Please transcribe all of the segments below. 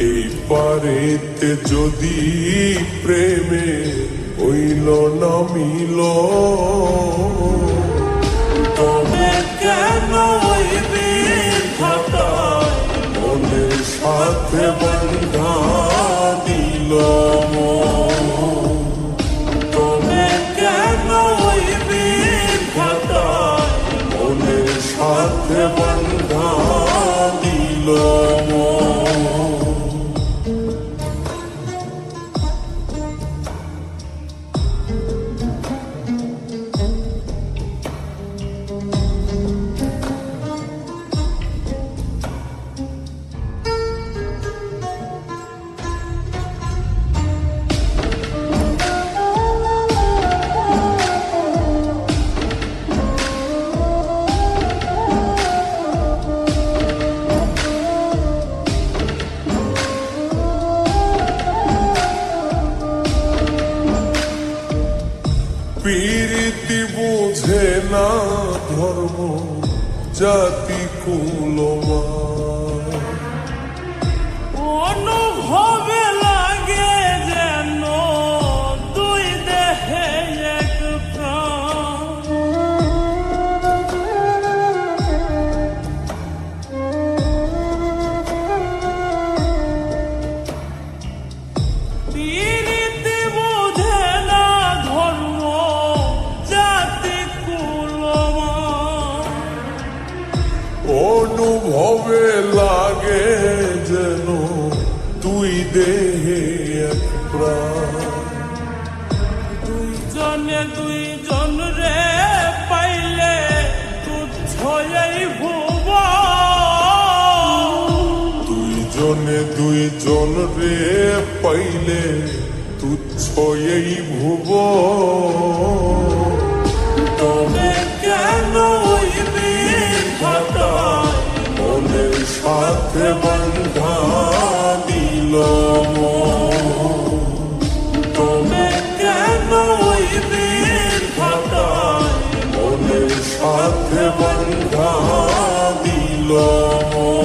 এই পারেতে যদি প্রেমে হইল না মিল, তবে কেন ওই বিধাতায় মনের সাথে বান্ধা দিল মন? তবে কেন ওই বিধাতায় মনের সাথে বান্ধা দিল মন? প্রীতি বুঝে না ধর্ম জাতি কুলমান, অনুভবে লাগে যেন দুই দেহে এক প্রাণ। প্রীতি বুঝে না ধর্ম জাতি কুলমান, অনুভবে লাগে যেন দুই দেহে এক প্রাণ। দুইজনে দুইজন রে পাইলে তুচ্ছ এই ভুবন। দুইজনে দুইজন রে পাইলে তুচ্ছ এই ভুবন। তবে কেন ওই বিধাতায় মনের সাথে বান্ধা দিল মন? তবে কেন ওই বিধাতায় মনের সাথে বান্ধা দিল মন?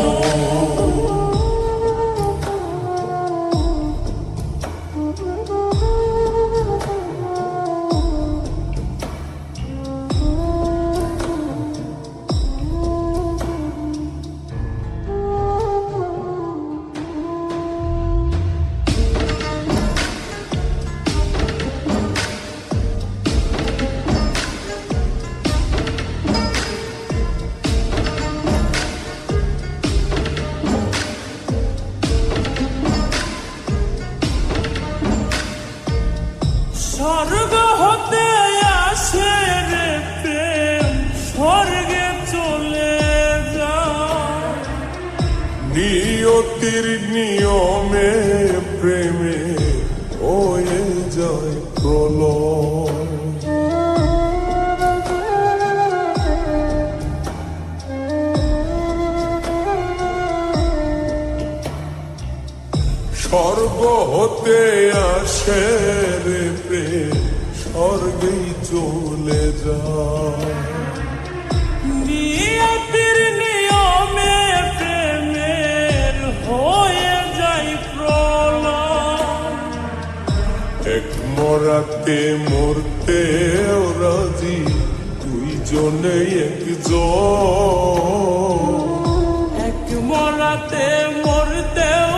স্বর্গ হতে আসে রে প্রেম, স্বর্গে চলে যায়। নিয়তির নিয়মে প্রেমে হয়ে যায় প্রলয়। স্বর্গ হতে আসে রে প্রেম, স্বর্গেই চলে যায়। নিয়তির নিয়মে প্রেমের হয়ে যায় প্রলয়। এক মরাতে মরতে রাজি দুইজনে একজন। এক মরাতে মরতেও